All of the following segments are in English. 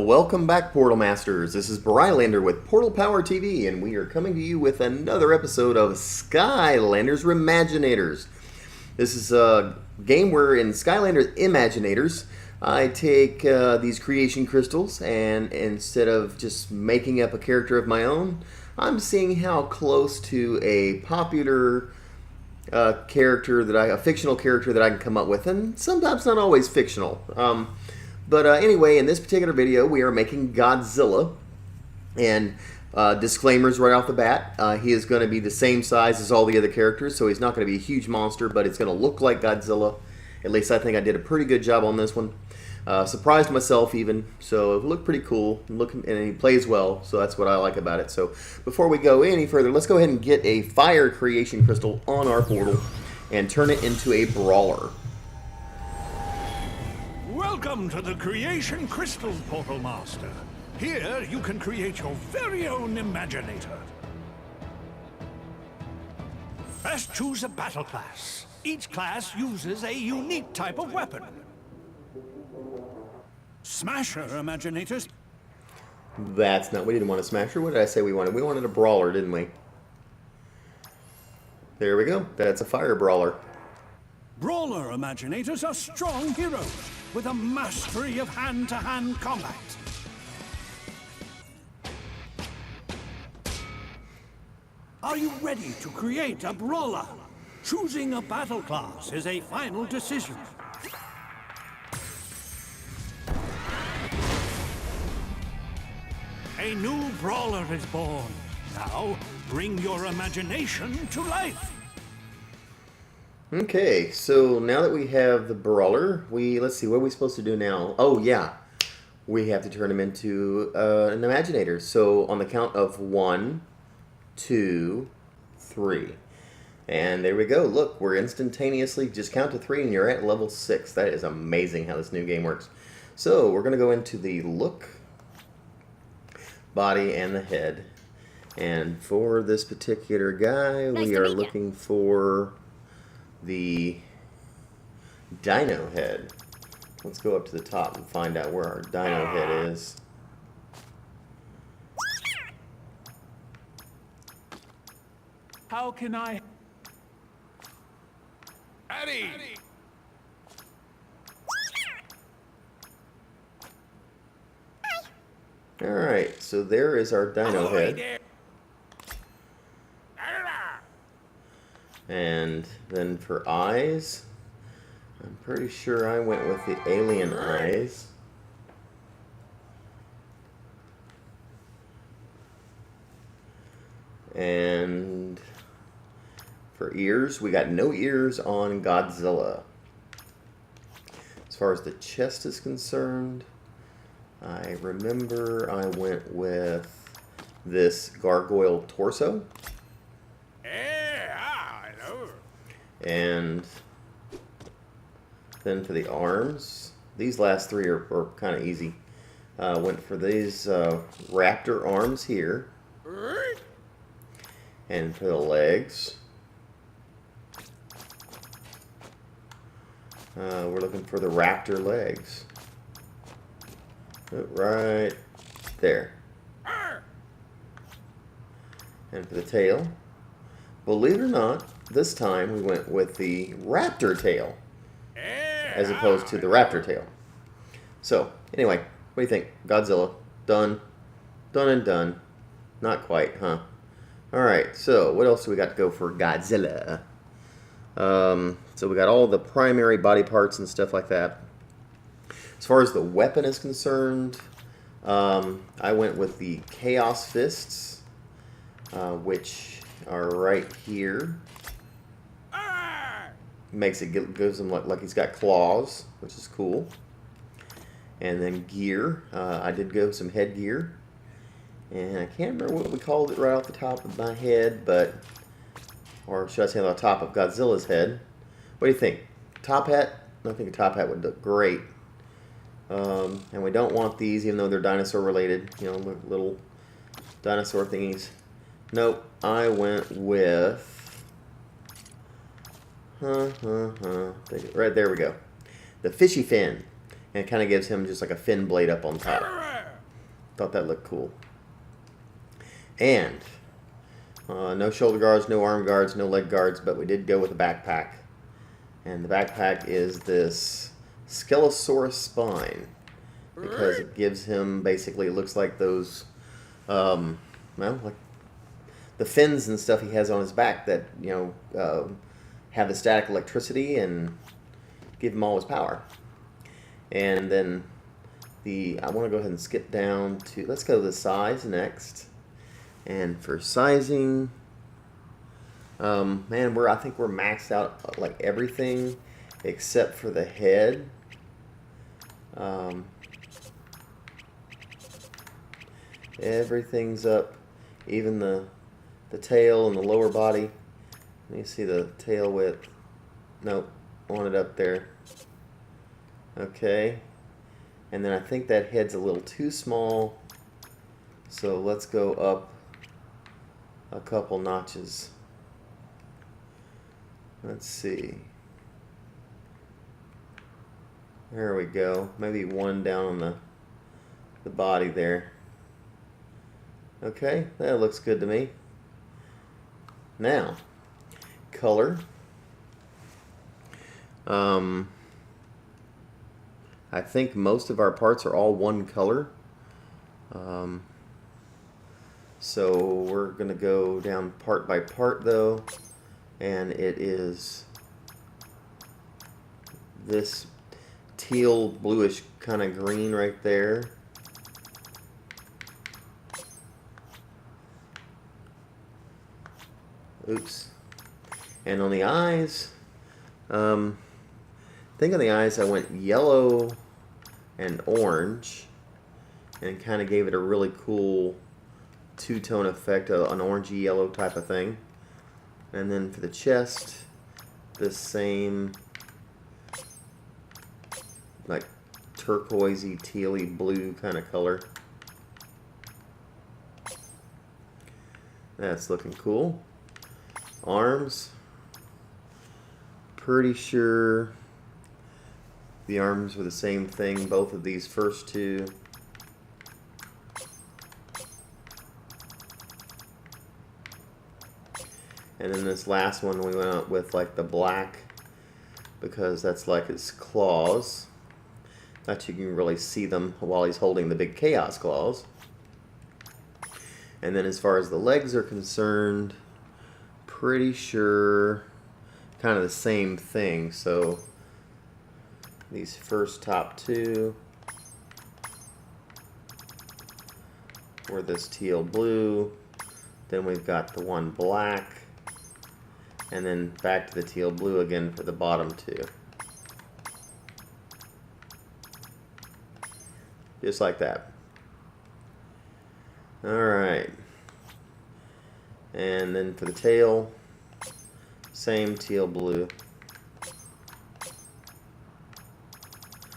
Welcome back, Portal Masters. This is Skylanders with PortalPowerTV, and we are coming to you with another episode of Skylanders RE-MAGINATors. This is a game where in Skylanders Imaginators, I take these creation crystals, and instead of just making up a character of my own, I'm seeing how close to a popular character a fictional character that I can come up with, and sometimes not always fictional. But anyway, in this particular video, we are making Godzilla. And disclaimers right off the bat, he is going to be the same size as all the other characters, so he's not going to be a huge monster, but it's going to look like Godzilla. At least I think I did a pretty good job on this one. Surprised myself even, so it looked pretty cool. And he plays well, so that's what I like about it. So before we go any further, let's go ahead and get a fire creation crystal on our portal and turn it into a brawler. Welcome to the Creation Crystal Portal Master. Here you can create your very own Imaginator. First, choose a battle class. Each class uses a unique type of weapon. Smasher Imaginators. That's not, we didn't want a smasher. What did I say we wanted? We wanted a brawler, didn't we? There we go. That's a fire brawler. Brawler Imaginators are strong heroes with a mastery of hand-to-hand combat. Are you ready to create a brawler? Choosing a battle class is a final decision. A new brawler is born. Now, bring your imagination to life. Okay, so now that we have the brawler, let's see, what are we supposed to do now? Oh, yeah. We have to turn him into an Imaginator. So on the count of 1, 2, 3. And there we go. Look, we're instantaneously, just count to 3 and you're at level 6. That is amazing how this new game works. So we're going to go into the look, body, and the head. And for this particular guy, we are looking for the dino head. Let's go up to the top and find out where our dino head is. How can I... Eddie! Alright, so there is our dino head. And then for eyes, I'm pretty sure I went with the alien eyes. And for ears, we got no ears on Godzilla. As far as the chest is concerned, I remember I went with this gargoyle torso. And then for the arms, these last three are kind of easy. Went for these raptor arms here. And for the legs, we're looking for the raptor legs. Right there. And for the tail, believe it or not, this time we went with the raptor tail as opposed to the raptor tail. So, anyway, what do you think? Godzilla. Done. Done and done. Not quite, huh? Alright, so what else do we got to go for Godzilla? So we got all the primary body parts and stuff like that. As far as the weapon is concerned, I went with the Chaos Fists, which are right here. Makes it gives him like he's got claws, which is cool. And then gear, I did go some headgear, and I can't remember what we called it right off the top of my head, or should I say on the top of Godzilla's head? What do you think? Top hat? I think a top hat would look great. And we don't want these, even though they're dinosaur related. You know, little dinosaur thingies. Nope, I went with... Right there we go. The fishy fin. And it kind of gives him just like a fin blade up on top. Thought that looked cool. And no shoulder guards, no arm guards, no leg guards, but we did go with a backpack. And the backpack is this Skelosaurus spine, because it gives him, basically, it looks like those, well, like the fins and stuff he has on his back that, you know, have the static electricity and give him all his power. And then I want to go ahead and skip down to, let's go to the size next. And for sizing, man, I think we're maxed out like everything except for the head. Everything's up, even the tail and the lower body. Let me see the tail width. Nope, I want it up there. Okay, and then I think that head's a little too small, so let's go up a couple notches. Let's see. There we go. Maybe one down on the body there. Okay, that looks good to me. Now, color. I think most of our parts are all one color. So we're going to go down part by part though, and it is this teal bluish kind of green right there. Oops. And on the eyes, I think on the eyes I went yellow and orange and kind of gave it a really cool two-tone effect, an orangey yellow type of thing. And then for the chest, the same like turquoisey, tealy blue kind of color. That's looking cool. Arms, pretty sure the arms were the same thing, both of these first two. And then this last one we went out with like the black, because that's like his claws. That you can really see them while he's holding the big chaos claws. And then as far as the legs are concerned, pretty sure kind of the same thing. So these first top two were this teal blue, then we've got the one black, and then back to the teal blue again for the bottom two. Just like that. Alright. And then for the tail, same teal blue.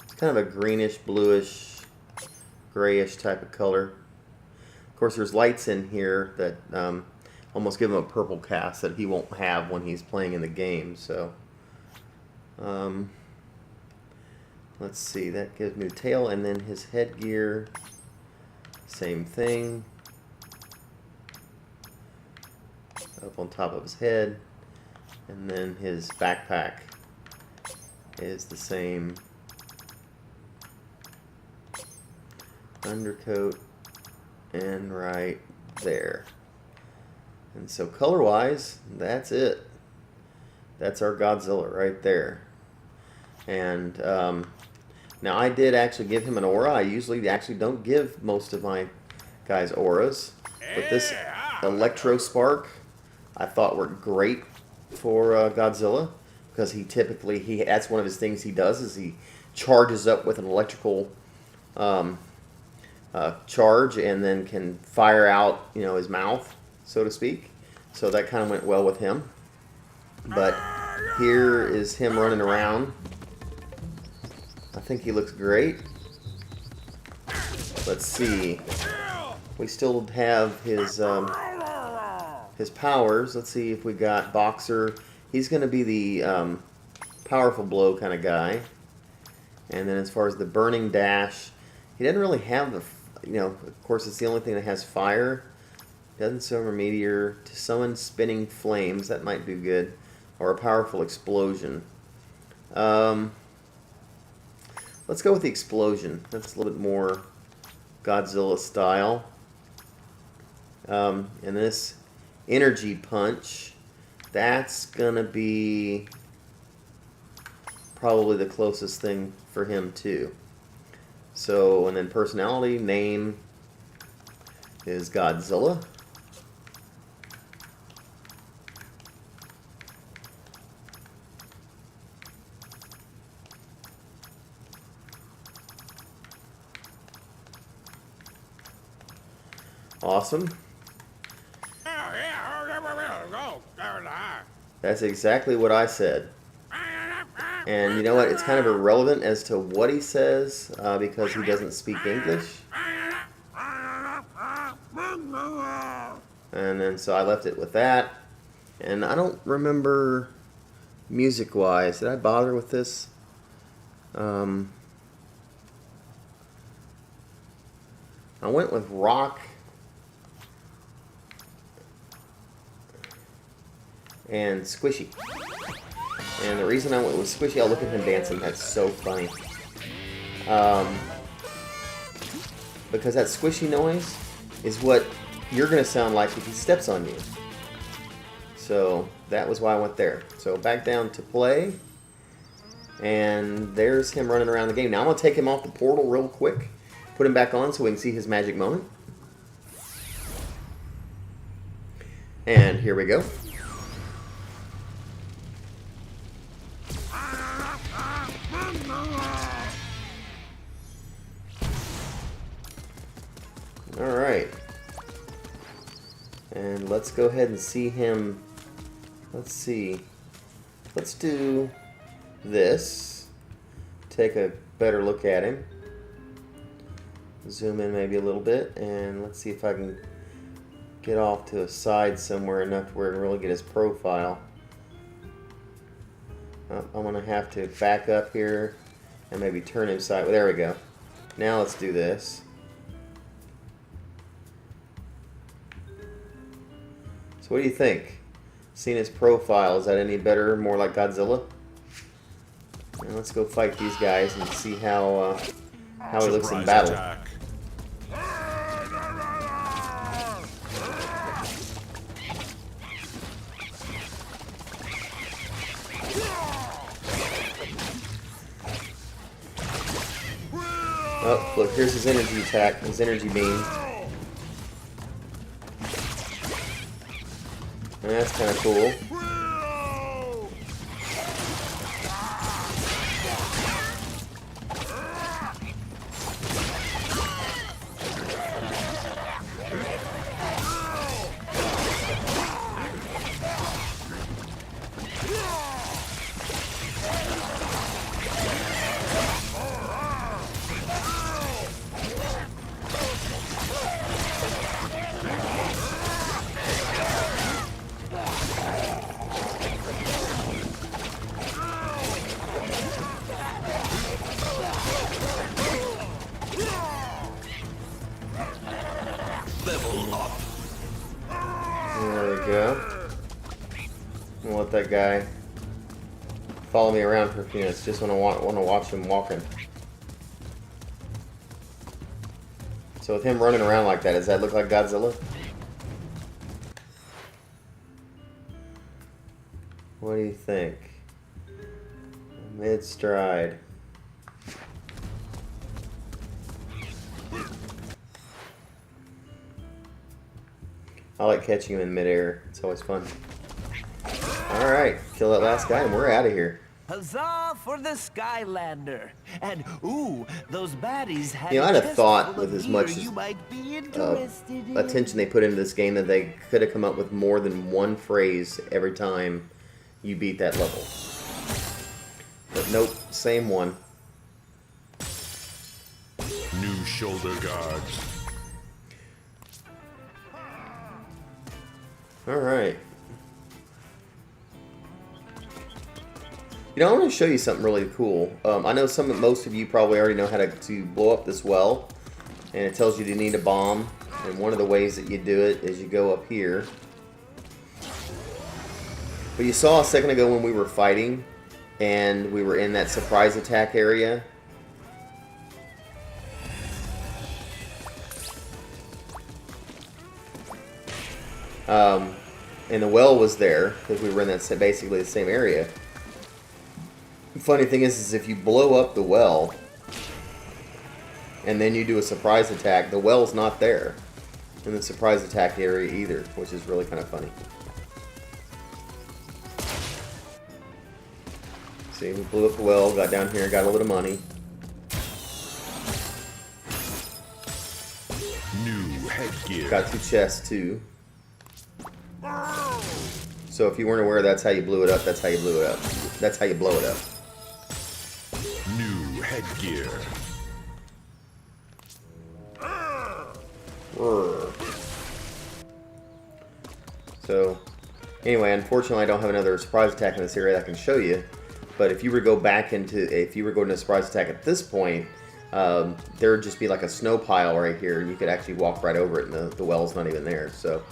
It's kind of a greenish, bluish, grayish type of color. Of course, there's lights in here that almost give him a purple cast that he won't have when he's playing in the game. So, let's see. That gives me the tail, and then his headgear, same thing. Up on top of his head, and then his backpack is the same. Undercoat and right there. And so color wise, that's it. That's our Godzilla right there. And now I did actually give him an aura. I usually actually don't give most of my guys auras, but this Electro Spark I thought worked great for Godzilla, because he typically, that's one of his things he does, is he charges up with an electrical charge and then can fire out, you know, his mouth, so to speak. So that kind of went well with him. But here is him running around. I think he looks great. Let's see. We still have his powers. Let's see if we got Boxer. He's going to be the powerful blow kind of guy. And then as far as the burning dash, he doesn't really have the, you know, of course, it's the only thing that has fire. Doesn't summon a meteor. To summon spinning flames, that might do good. Or a powerful explosion. Let's go with the explosion. That's a little bit more Godzilla style. And this energy punch, that's gonna be probably the closest thing for him too. So, and then personality, name is Godzilla. Awesome. That's exactly what I said. And you know what? It's kind of irrelevant as to what he says because he doesn't speak English. And then so I left it with that. And I don't remember music-wise. Did I bother with this? I went with rock and squishy. And the reason I went with squishy, I'll look at him dancing. That's so funny. Because that squishy noise is what you're going to sound like if he steps on you. So that was why I went there. So back down to play. And there's him running around the game. Now I'm going to take him off the portal real quick. Put him back on so we can see his magic moment. And here we go. Alright. And let's go ahead and see him. Let's see. Let's do this. Take a better look at him. Zoom in maybe a little bit, and let's see if I can get off to a side somewhere enough where I can really get his profile. I'm going to have to back up here and maybe turn him side. Well, there we go. Now let's do this. So what do you think? Seeing his profile, is that any better, more like Godzilla? And let's go fight these guys and see how he looks in battle. Attack. Oh, look, here's his energy attack, his energy beam. And that's kind of cool. There we go. I'll let that guy follow me around for a few minutes. Just want to watch him walking. So with him running around like that, does that look like Godzilla? What do you think? Mid-stride. I like catching him in midair. It's always fun. Alright, kill that last guy and we're out of here. Huzzah for the Skylander! And ooh, those baddies had You know, I'd a have chest thought full with of as much gear as, you might be interested in. attention they put into this game that they could have come up with more than one phrase every time you beat that level. But nope, same one. New shoulder guards. Alright. You know, I want to show you something really cool. I know most of you probably already know how to blow up this well. and it tells you you need a bomb. And one of the ways that you do it is you go up here. But you saw a second ago when we were fighting, and we were in that surprise attack area. And the well was there because we were in that basically the same area. The funny thing is if you blow up the well and then you do a surprise attack, the well's not there in the surprise attack area either, which is really kind of funny. See, we blew up the well, got down here, got a little bit of money. New headgear. Got 2 chests too. So if you weren't aware, that's how you blew it up. That's how you blew it up. That's how you blow it up. New headgear. So, anyway, unfortunately, I don't have another surprise attack in this area that I can show you. But if you were to go back into, if you were going to a surprise attack at this point, there would just be like a snow pile right here, and you could actually walk right over it, and the well's not even there. So,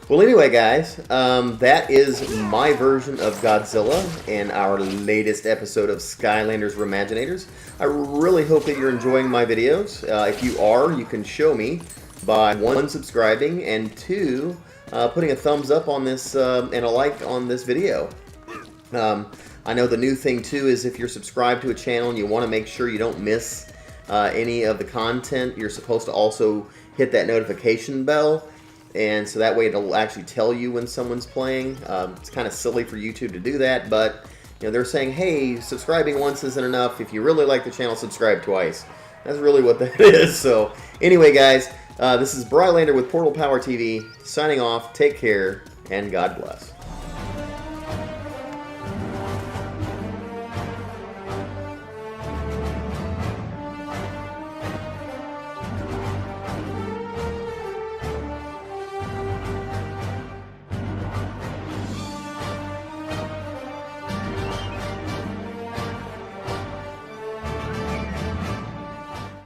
well, anyway, guys, that is my version of Godzilla in our latest episode of Skylanders RE-MAGINATORS. I really hope that you're enjoying my videos. If you are, you can show me by 1, subscribing, and 2, putting a thumbs up on this and a like on this video. I know the new thing too is if you're subscribed to a channel and you want to make sure you don't miss any of the content, you're supposed to also hit that notification bell, and so that way it'll actually tell you when someone's playing. It's kind of silly for YouTube to do that, but you know, they're saying, hey, subscribing once isn't enough. If you really like the channel, subscribe twice. That's really what that is. So anyway, guys, this is Brylander with PortalPowerTV signing off. Take care and God bless.